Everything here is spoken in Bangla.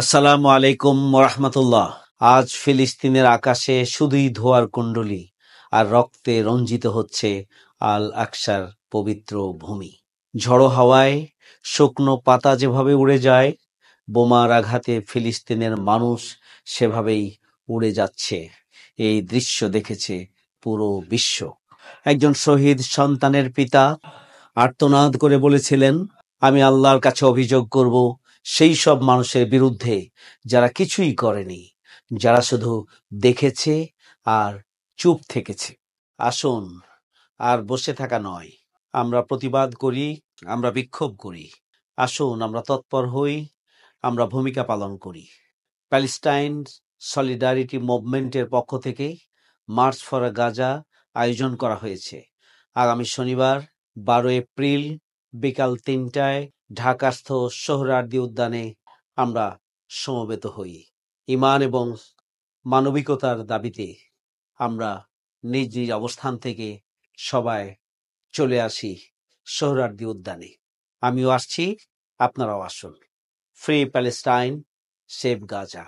আসসালামু আলাইকুম রহমতুল্লাহ। আজ ফিলিস্তিনের আকাশে শুধুই ধোঁয়ার কুণ্ডলী, আর রক্তে রঞ্জিত হচ্ছে আল আকসার পবিত্র ভূমি। ঝড়ো হাওয়ায় শুকনো পাতা যেভাবে উড়ে যায়, বোমার আঘাতে ফিলিস্তিনের মানুষ সেভাবেই উড়ে যাচ্ছে। এই দৃশ্য দেখেছে পুরো বিশ্ব। একজন শহীদ সন্তানের পিতা আর্তনাদ করে বলেছিলেন, আমি আল্লাহর কাছে অভিযোগ করব সেই সব মানুষের বিরুদ্ধে যারা কিছুই করেনি, যারা শুধু দেখেছে আর চুপ থেকেছে। আসুন, আর বসে থাকা নয়, আমরা প্রতিবাদ করি, আমরা বিক্ষোভ করি। আসুন আমরা তৎপর হই, আমরা ভূমিকা পালন করি। প্যালেস্টাইন সলিডারিটি মুভমেন্টের পক্ষ থেকে মার্চ ফর গাজা আয়োজন করা হয়েছে। আগামী শনিবার 12 এপ্রিল বিকাল 3টায় ঢাকাস্থ সোহরাওয়ার্দী উদ্যানে আমরা সমবেত হই। ঈমান এবং মানবিকতার দাবিতে আমরা নিজ নিজ অবস্থান থেকে সবাই চলে আসি সোহরাওয়ার্দী উদ্যানে। আমিও আসছি, আপনারাও আসুন। Free Palestine, save Gaza.